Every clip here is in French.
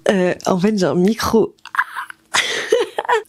En fait, j'ai un micro.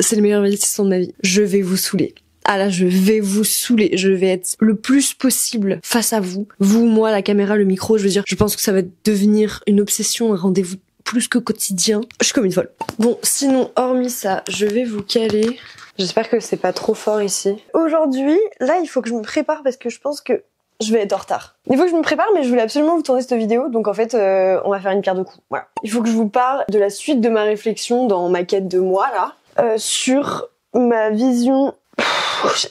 C'est le meilleur investissement de ma vie. Je vais vous saouler. Ah là, je vais vous saouler. Je vais être le plus possible face à vous. Vous, moi, la caméra, le micro, je veux dire, je pense que ça va devenir une obsession, un rendez-vous plus que quotidien. Je suis comme une folle. Bon, sinon, hormis ça, je vais vous caler. J'espère que c'est pas trop fort ici. Aujourd'hui, là, il faut que je me prépare parce que je pense que je vais être en retard. Il faut que je me prépare, mais je voulais absolument vous tourner cette vidéo, donc en fait, on va faire une pierre deux coups. Voilà. Il faut que je vous parle de la suite de ma réflexion dans ma quête de moi, là, sur ma vision.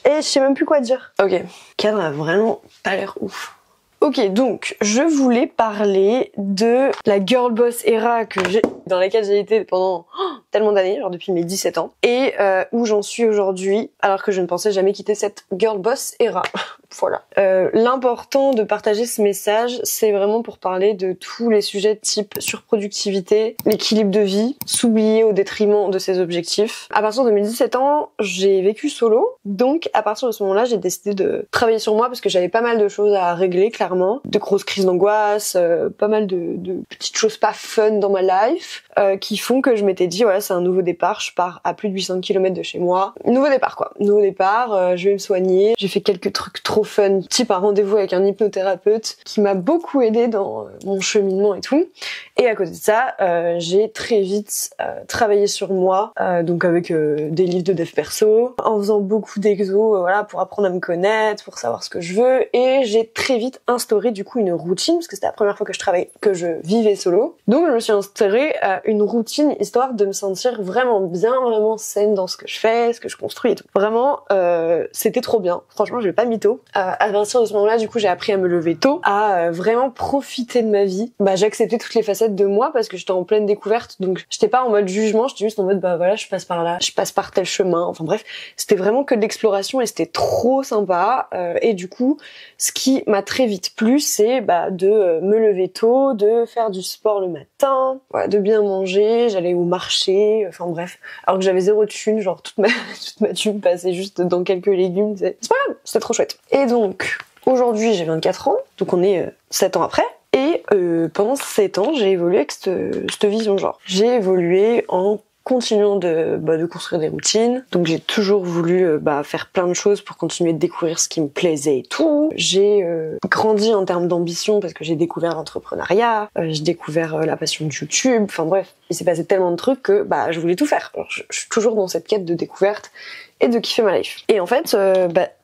Et je sais même plus quoi dire. Ok. Le cadre a vraiment pas l'air ouf. Ok, donc je voulais parler de la girl boss era dans laquelle j'ai été pendant tellement d'années, genre depuis mes 17 ans, et où j'en suis aujourd'hui, alors que je ne pensais jamais quitter cette girl boss era. Voilà. L'important de partager ce message, c'est vraiment pour parler de tous les sujets type surproductivité, l'équilibre de vie, s'oublier au détriment de ses objectifs. À partir de mes 17 ans, j'ai vécu solo, donc à partir de ce moment-là, j'ai décidé de travailler sur moi parce que j'avais pas mal de choses à régler, clairement. De grosses crises d'angoisse, pas mal de petites choses pas fun dans ma life, qui font que je m'étais dit, voilà, c'est un nouveau départ, je pars à plus de 800 km de chez moi. Nouveau départ, quoi. Nouveau départ, je vais me soigner. J'ai fait quelques trucs trop fun, type un rendez-vous avec un hypnothérapeute qui m'a beaucoup aidé dans mon cheminement et tout. Et à côté de ça, j'ai très vite travaillé sur moi, donc avec des livres de dev perso, en faisant beaucoup d'exos, voilà, pour apprendre à me connaître, pour savoir ce que je veux. Et j'ai très vite instauré du coup une routine, parce que c'était la première fois que je vivais solo. Donc je me suis instauré une routine histoire de me sentir vraiment bien, vraiment saine dans ce que je fais, ce que je construis et tout. Vraiment, c'était trop bien. Franchement, je vais pas mytho. À partir de ce moment-là, du coup, j'ai appris à me lever tôt, à vraiment profiter de ma vie. Bah, j'acceptais toutes les facettes de moi parce que j'étais en pleine découverte, donc j'étais pas en mode jugement, j'étais juste en mode bah voilà, je passe par là, je passe par tel chemin. Enfin bref, c'était vraiment que de l'exploration et c'était trop sympa. Et du coup, ce qui m'a très vite plu, c'est de me lever tôt, de faire du sport le matin, voilà, de bien manger, j'allais au marché, enfin bref. Alors que j'avais zéro thune, genre toute ma thune passait juste dans quelques légumes, c'est pas grave, c'était trop chouette. Et donc, aujourd'hui j'ai 24 ans, donc on est 7 ans après. Et pendant 7 ans, j'ai évolué avec cette vision genre. J'ai évolué en continuant de construire des routines. Donc j'ai toujours voulu faire plein de choses pour continuer de découvrir ce qui me plaisait et tout. J'ai grandi en termes d'ambition parce que j'ai découvert l'entrepreneuriat, j'ai découvert la passion de YouTube, enfin bref, il s'est passé tellement de trucs que je voulais tout faire. Alors, je suis toujours dans cette quête de découverte et de kiffer ma life. Et en fait,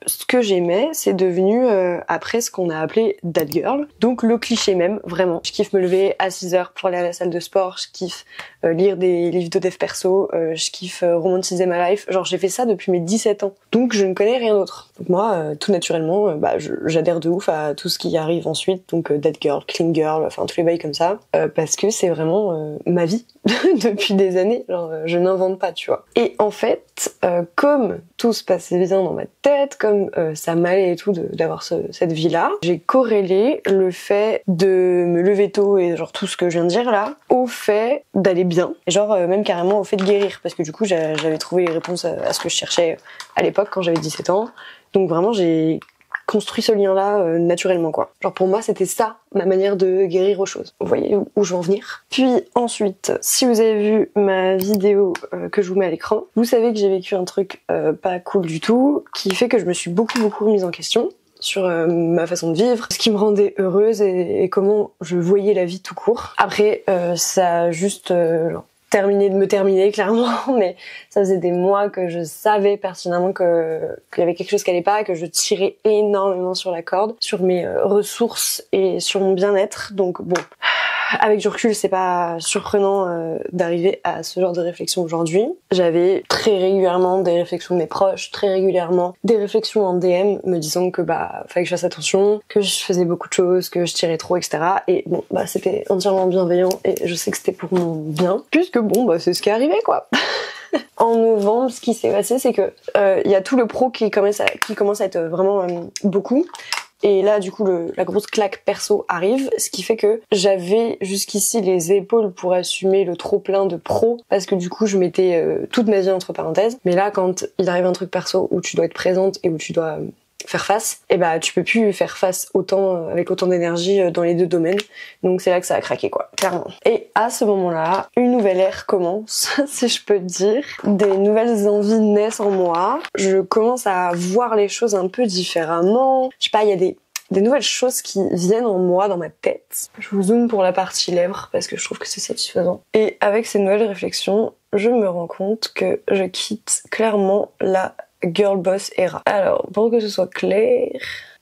ce que j'aimais, c'est devenu après ce qu'on a appelé that girl. Donc le cliché même, vraiment. Je kiffe me lever à 6h pour aller à la salle de sport, je kiffe lire des livres de dev perso, je kiffe romantiser ma life. Genre j'ai fait ça depuis mes 17 ans. Donc je ne connais rien d'autre. Donc moi, tout naturellement, j'adhère de ouf à tout ce qui arrive ensuite. Donc that girl, clean girl, enfin tous les bails comme ça. Parce que c'est vraiment ma vie depuis des années. Genre je n'invente pas, tu vois. Et en fait, comme tout se passait bien dans ma tête, comme ça m'allait et tout d'avoir cette vie-là, j'ai corrélé le fait de me lever tôt et genre tout ce que je viens de dire là, au fait d'aller bien, et genre même carrément au fait de guérir, parce que du coup j'avais trouvé les réponses à ce que je cherchais à l'époque quand j'avais 17 ans. Donc vraiment j'ai construit ce lien-là naturellement, quoi. Genre pour moi c'était ça ma manière de guérir aux choses. Vous voyez où je veux en venir. Puis ensuite, si vous avez vu ma vidéo que je vous mets à l'écran, vous savez que j'ai vécu un truc pas cool du tout, qui fait que je me suis beaucoup remise en question sur ma façon de vivre, ce qui me rendait heureuse et comment je voyais la vie tout court. Après, ça a juste terminé de me terminer clairement, mais ça faisait des mois que je savais pertinemment qu'il y avait quelque chose qui allait pas, que je tirais énormément sur la corde, sur mes ressources et sur mon bien-être. Donc bon, avec du recul, c'est pas surprenant d'arriver à ce genre de réflexion aujourd'hui. J'avais très régulièrement des réflexions de mes proches, très régulièrement des réflexions en DM me disant que fallait que je fasse attention, que je faisais beaucoup de choses, que je tirais trop, etc. Et bon, c'était entièrement bienveillant et je sais que c'était pour mon bien, puisque c'est ce qui est arrivé, quoi. En novembre, ce qui s'est passé, c'est que il y a tout le pro qui commence à être vraiment beaucoup. Et là, du coup, la grosse claque perso arrive, ce qui fait que j'avais jusqu'ici les épaules pour assumer le trop plein de pro, parce que du coup, je mettais toute ma vie entre parenthèses. Mais là, quand il arrive un truc perso où tu dois être présente et où tu dois faire face, et bah tu peux plus faire face autant avec autant d'énergie dans les deux domaines. Donc c'est là que ça a craqué quoi, clairement. Et à ce moment-là, une nouvelle ère commence, si je peux te dire. Des nouvelles envies naissent en moi. Je commence à voir les choses un peu différemment. Je sais pas, il y a des nouvelles choses qui viennent en moi, dans ma tête. Je vous zoome pour la partie lèvres parce que je trouve que c'est satisfaisant. Et avec ces nouvelles réflexions, je me rends compte que je quitte clairement la girl boss era. Alors, pour que ce soit clair,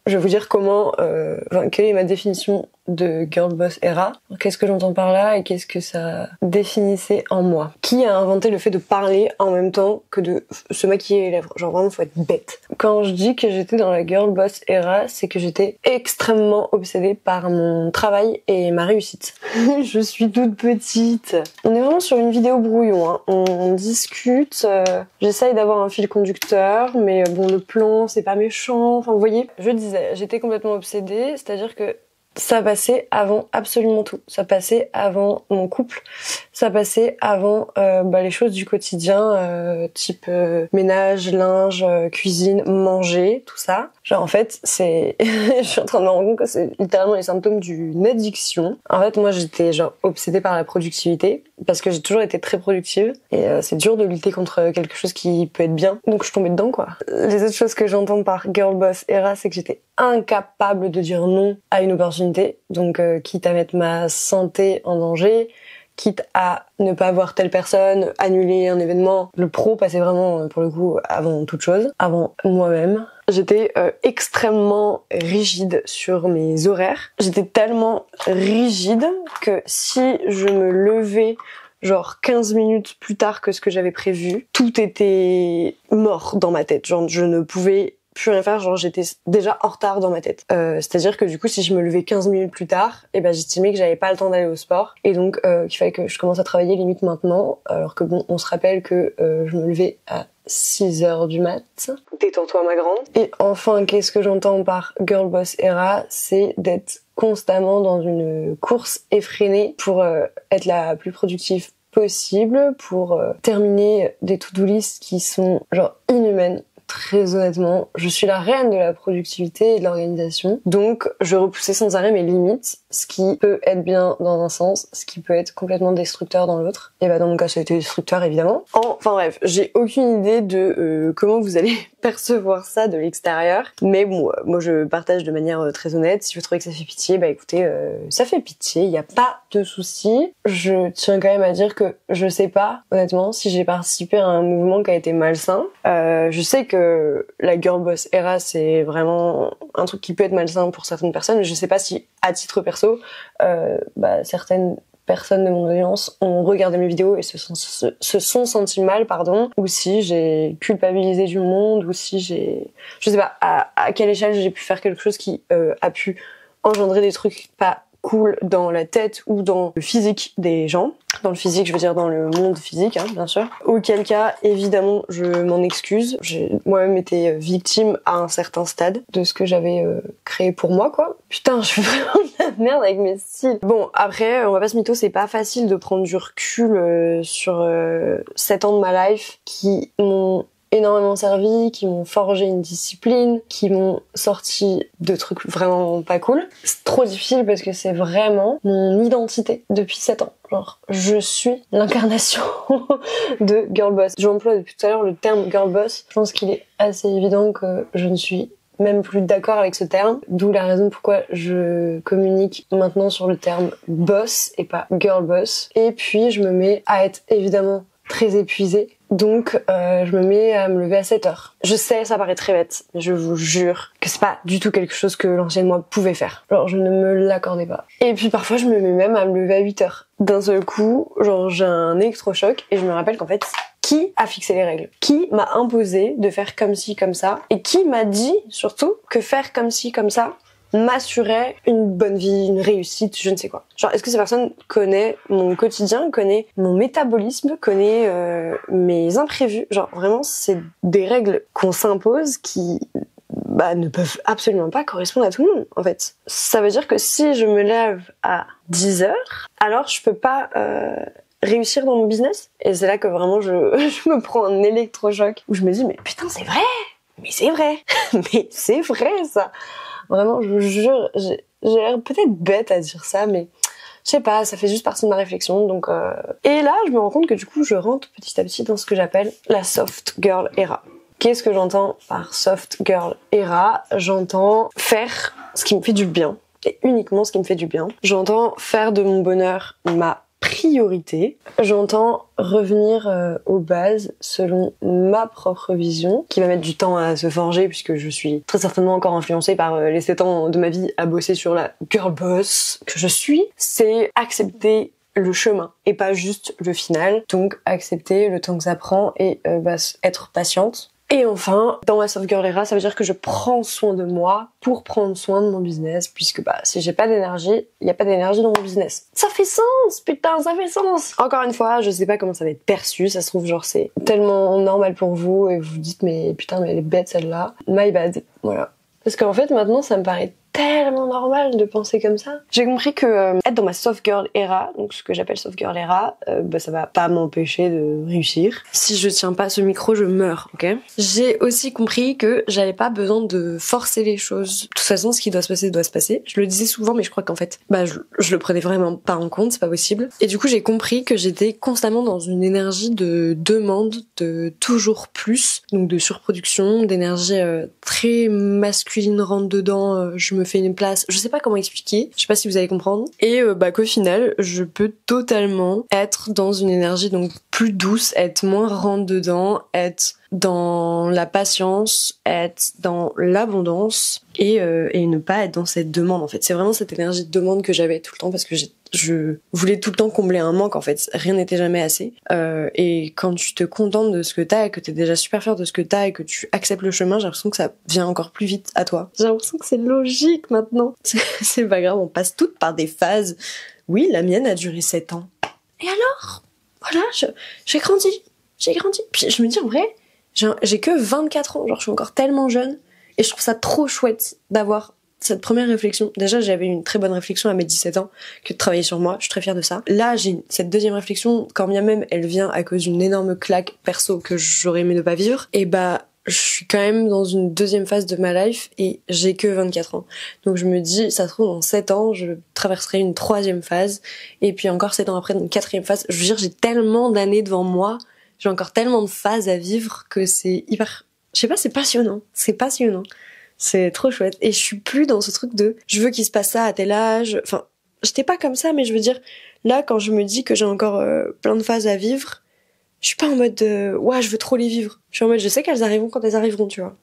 je vais vous dire quelle est ma définition de girl boss era. Qu'est-ce que j'entends par là et qu'est-ce que ça définissait en moi. Qui a inventé le fait de parler en même temps que de se maquiller les lèvres? Genre vraiment, faut être bête. Quand je dis que j'étais dans la girl boss era, c'est que j'étais extrêmement obsédée par mon travail et ma réussite. Je suis toute petite. On est vraiment sur une vidéo brouillon, hein. On discute, j'essaye d'avoir un fil conducteur, mais bon, le plan, c'est pas méchant. Enfin, vous voyez, je disais, j'étais complètement obsédée, c'est-à-dire que ça passait avant absolument tout. Ça passait avant mon couple, ça passait avant les choses du quotidien, type ménage, linge, cuisine, manger, tout ça. Genre en fait, c'est je suis en train de me rendre compte que c'est littéralement les symptômes d'une addiction. En fait, moi j'étais genre obsédée par la productivité parce que j'ai toujours été très productive et c'est dur de lutter contre quelque chose qui peut être bien. Donc je suis tombée dedans quoi. Les autres choses que j'entends par girl boss era, c'est que j'étais incapable de dire non à une opportunité. Donc quitte à mettre ma santé en danger, quitte à ne pas voir telle personne, annuler un événement. Le pro passait vraiment, pour le coup, avant toute chose, avant moi-même. J'étais extrêmement rigide sur mes horaires. J'étais tellement rigide que si je me levais genre 15 minutes plus tard que ce que j'avais prévu, tout était mort dans ma tête. Genre je ne pouvais plus rien faire, genre j'étais déjà en retard dans ma tête. C'est-à-dire que du coup, si je me levais 15 minutes plus tard, et ben j'estimais que j'avais pas le temps d'aller au sport et donc qu'il fallait que je commence à travailler limite maintenant, alors que bon, on se rappelle que je me levais à 6h du mat. Détends-toi ma grande. Et enfin, qu'est-ce que j'entends par girl boss era, c'est d'être constamment dans une course effrénée pour être la plus productive possible, pour terminer des to-do list qui sont genre inhumaines. Très honnêtement, je suis la reine de la productivité et de l'organisation. Donc, je repoussais sans arrêt mes limites, ce qui peut être bien dans un sens, ce qui peut être complètement destructeur dans l'autre. Et bah, dans mon cas, ça a été destructeur, évidemment. Enfin bref, j'ai aucune idée de comment vous allez percevoir ça de l'extérieur. Mais bon, moi, je partage de manière très honnête. Si vous trouvez que ça fait pitié, bah écoutez, ça fait pitié, il n'y a pas de souci. Je tiens quand même à dire que je sais pas, honnêtement, si j'ai participé à un mouvement qui a été malsain. Je sais que la girl boss era, c'est vraiment un truc qui peut être malsain pour certaines personnes, mais je sais pas si, à titre perso, certaines personnes de mon audience ont regardé mes vidéos et se sont senties mal, ou si j'ai culpabilisé du monde, ou si je sais pas à quelle échelle j'ai pu faire quelque chose qui a pu engendrer des trucs pas cool dans la tête ou dans le physique des gens. Dans le physique, je veux dire dans le monde physique, hein, bien sûr. Auquel cas, évidemment, je m'en excuse. J'ai moi-même été victime à un certain stade de ce que j'avais créé pour moi, quoi. Putain, je fais vraiment de la merde avec mes styles. Bon, après, on va pas se mytho, c'est pas facile de prendre du recul sur 7 ans de ma life qui m'ont énormément servi, qui m'ont forgé une discipline, qui m'ont sorti de trucs vraiment pas cool. C'est trop difficile parce que c'est vraiment mon identité depuis 7 ans. Genre, je suis l'incarnation de girl boss. J'emploie depuis tout à l'heure le terme girl boss. Je pense qu'il est assez évident que je ne suis même plus d'accord avec ce terme, d'où la raison pourquoi je communique maintenant sur le terme boss et pas girl boss. Et puis je me mets à être évidemment très épuisée. Donc je me mets à me lever à 7h. Je sais, ça paraît très bête, mais je vous jure que c'est pas du tout quelque chose que l'ancienne moi pouvait faire. Genre je ne me l'accordais pas. Et puis parfois je me mets même à me lever à 8h. D'un seul coup, genre j'ai un électrochoc et je me rappelle qu'en fait, qui a fixé les règles? Qui m'a imposé de faire comme ci, comme ça? Et qui m'a dit surtout que faire comme ci, comme ça m'assurait une bonne vie, une réussite, je ne sais quoi. Genre, est-ce que cette personne connaît mon quotidien, connaît mon métabolisme, connaît mes imprévus? Genre, vraiment, c'est des règles qu'on s'impose qui ne peuvent absolument pas correspondre à tout le monde, en fait. Ça veut dire que si je me lève à 10h, alors je peux pas réussir dans mon business. Et c'est là que vraiment je me prends un électrochoc où je me dis, mais putain, c'est vrai! Mais c'est vrai. Mais c'est vrai, ça. Vraiment, je vous jure, j'ai l'air peut-être bête à dire ça, mais je sais pas, ça fait juste partie de ma réflexion, donc Et là, je me rends compte que du coup, je rentre petit à petit dans ce que j'appelle la soft girl era. Qu'est-ce que j'entends par soft girl era? J'entends faire ce qui me fait du bien, et uniquement ce qui me fait du bien. J'entends faire de mon bonheur ma priorité. J'entends revenir aux bases selon ma propre vision, qui va mettre du temps à se forger puisque je suis très certainement encore influencée par les 7 ans de ma vie à bosser sur la girl boss que je suis. C'est accepter le chemin et pas juste le final. Donc accepter le temps que ça prend et être patiente. Et enfin, dans ma soft girl era, ça veut dire que je prends soin de moi pour prendre soin de mon business, puisque si j'ai pas d'énergie, il y a pas d'énergie dans mon business. Ça fait sens, putain, ça fait sens. Encore une fois, je sais pas comment ça va être perçu, ça se trouve genre c'est tellement normal pour vous et vous vous dites mais putain mais elle est bête celle-là. My bad, voilà. Parce qu'en fait maintenant ça me paraît tellement normal de penser comme ça. J'ai compris que être dans ma soft girl era, donc ce que j'appelle soft girl era, ça va pas m'empêcher de réussir. Si je tiens pas ce micro, je meurs, ok? J'ai aussi compris que j'avais pas besoin de forcer les choses. De toute façon, ce qui doit se passer doit se passer. Je le disais souvent, mais je crois qu'en fait, je le prenais vraiment pas en compte, c'est pas possible. Et du coup, j'ai compris que j'étais constamment dans une énergie de demande, de toujours plus, donc de surproduction, d'énergie très masculine rentre dedans, je me fais une place, je sais pas comment expliquer, je sais pas si vous allez comprendre, et qu'au final je peux totalement être dans une énergie donc plus douce, être moins rentre dedans, être dans la patience, être dans l'abondance et ne pas être dans cette demande en fait. C'est vraiment cette énergie de demande que j'avais tout le temps parce que je voulais tout le temps combler un manque en fait. Rien n'était jamais assez. Et quand tu te contentes de ce que t'as et que t'es déjà super fier de ce que t'as et que tu acceptes le chemin, j'ai l'impression que ça vient encore plus vite à toi. J'ai l'impression que c'est logique maintenant. C'est pas grave, on passe toutes par des phases. Oui, la mienne a duré 7 ans. Et alors, voilà, j'ai grandi. Puis je me dis en vrai, j'ai que 24 ans, genre je suis encore tellement jeune et je trouve ça trop chouette d'avoir cette première réflexion. Déjà j'avais une très bonne réflexion à mes 17 ans que de travailler sur moi, je suis très fière de ça. Là j'ai cette deuxième réflexion, quand bien même elle vient à cause d'une énorme claque perso que j'aurais aimé ne pas vivre, et je suis quand même dans une deuxième phase de ma life et j'ai que 24 ans. Donc je me dis, ça se trouve dans 7 ans, je traverserai une troisième phase et puis encore 7 ans après une quatrième phase. Je veux dire, j'ai tellement d'années devant moi, j'ai encore tellement de phases à vivre que c'est hyper... Je sais pas, c'est passionnant. C'est trop chouette. Et je suis plus dans ce truc de je veux qu'il se passe ça à tel âge. Enfin, j'étais pas comme ça, mais je veux dire, là, quand je me dis que j'ai encore plein de phases à vivre, je suis pas en mode ouais, je veux trop les vivre. Je suis en mode je sais qu'elles arriveront quand elles arriveront, tu vois.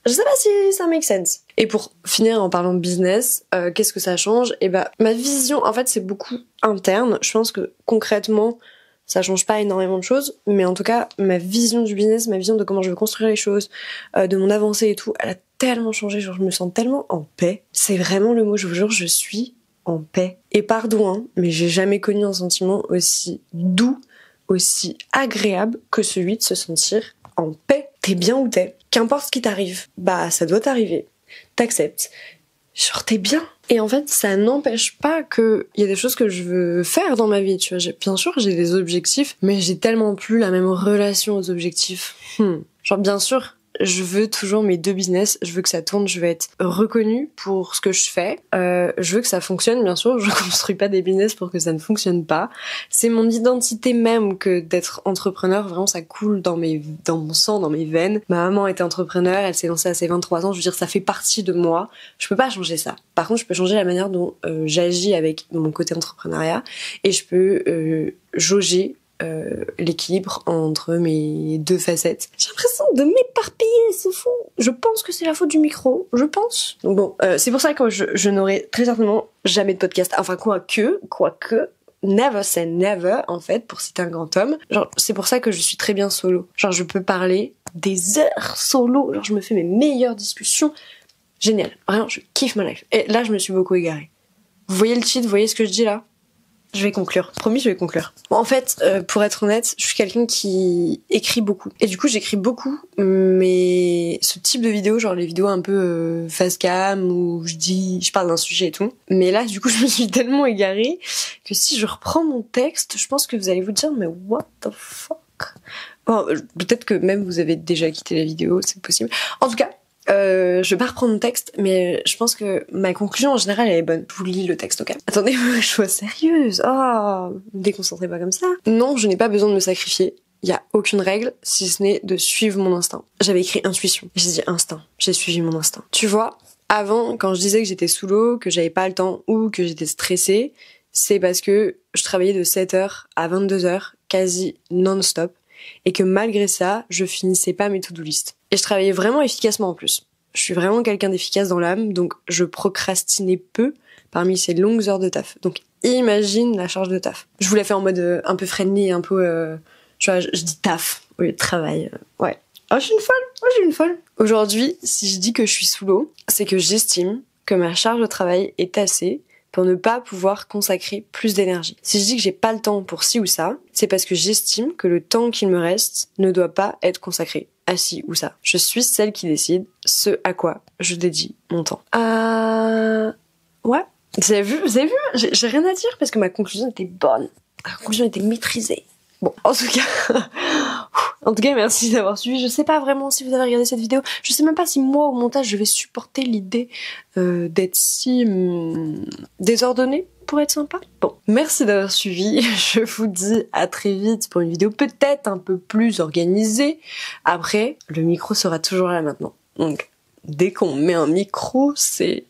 Je sais pas si ça make sense. Et pour finir en parlant de business, qu'est-ce que ça change? Ma vision, en fait, c'est beaucoup interne. Je pense que concrètement, ça change pas énormément de choses, mais en tout cas, ma vision du business, ma vision de comment je veux construire les choses, de mon avancée et tout, elle a tellement changé, genre je me sens tellement en paix. C'est vraiment le mot, je vous jure, je suis en paix. Et pardon, hein, mais j'ai jamais connu un sentiment aussi doux, aussi agréable que celui de se sentir en paix. T'es bien où t'es. Qu'importe ce qui t'arrive, ça doit t'arriver. T'acceptes. Genre t'es bien. Et en fait, ça n'empêche pas qu'il y a des choses que je veux faire dans ma vie, tu vois. Bien sûr, j'ai des objectifs, mais j'ai tellement plus la même relation aux objectifs. Genre, bien sûr, je veux toujours mes 2 business, je veux que ça tourne, je veux être reconnue pour ce que je fais, je veux que ça fonctionne, bien sûr, je construis pas des business pour que ça ne fonctionne pas. C'est mon identité même que d'être entrepreneur, vraiment ça coule dans mon sang, dans mes veines. Ma maman était entrepreneur, elle s'est lancée à ses 23 ans, je veux dire ça fait partie de moi. Je peux pas changer ça. Par contre, je peux changer la manière dont j'agis avec mon côté entrepreneuriat et je peux jauger l'équilibre entre mes 2 facettes. J'ai l'impression de m'éparpiller, c'est fou. Je pense que c'est la faute du micro, je pense. Donc bon, c'est pour ça que je n'aurai très certainement jamais de podcast. Enfin, quoique, never say never, en fait, pour citer un grand homme. Genre, c'est pour ça que je suis très bien solo. Genre, je peux parler des heures solo. Genre, je me fais mes meilleures discussions. Génial. Vraiment, je kiffe ma life. Et là, je me suis beaucoup égarée. Vous voyez le cheat, vous voyez ce que je dis là? Je vais conclure. Promis, je vais conclure. Bon, en fait, pour être honnête, je suis quelqu'un qui écrit beaucoup. Et du coup, j'écris beaucoup, mais ce type de vidéo, genre les vidéos un peu face cam, où je parle d'un sujet et tout. Mais là, du coup, je me suis tellement égarée que si je reprends mon texte, je pense que vous allez vous dire, mais what the fuck? Bon, peut-être que même vous avez déjà quitté la vidéo, c'est possible. En tout cas, je vais pas reprendre mon texte, mais je pense que ma conclusion en général elle est bonne. Je vous lis le texte, ok? Attendez, je sois sérieuse. Oh, me déconcentrez pas comme ça. Non, je n'ai pas besoin de me sacrifier. Il y a aucune règle, si ce n'est de suivre mon instinct. J'avais écrit intuition. J'ai dit instinct. J'ai suivi mon instinct. Tu vois, avant, quand je disais que j'étais sous l'eau, que j'avais pas le temps ou que j'étais stressée, c'est parce que je travaillais de 7h à 22h, quasi non-stop, et que malgré ça, je finissais pas mes to-do list. Et je travaillais vraiment efficacement en plus. Je suis vraiment quelqu'un d'efficace dans l'âme, donc je procrastinais peu parmi ces longues heures de taf. Donc imagine la charge de taf. Je vous la fais en mode un peu friendly, un peu... tu vois, je dis taf au lieu de travail. Ouais. Oh, je suis une folle. Oh, je suis une folle. Aujourd'hui, si je dis que je suis sous l'eau, c'est que j'estime que ma charge de travail est assez pour ne pas pouvoir consacrer plus d'énergie. Si je dis que j'ai pas le temps pour ci ou ça, c'est parce que j'estime que le temps qu'il me reste ne doit pas être consacré à ci ou ça. Je suis celle qui décide ce à quoi je dédie mon temps. Ouais. Vous avez vu, j'ai rien à dire parce que ma conclusion était bonne. Ma conclusion était maîtrisée. Bon, en tout cas, merci d'avoir suivi. Je sais pas vraiment si vous avez regardé cette vidéo. Je sais même pas si moi, au montage, je vais supporter l'idée d'être si désordonnée pour être sympa. Bon, merci d'avoir suivi. Je vous dis à très vite pour une vidéo peut-être un peu plus organisée. Après, le micro sera toujours là maintenant. Donc, dès qu'on met un micro, c'est...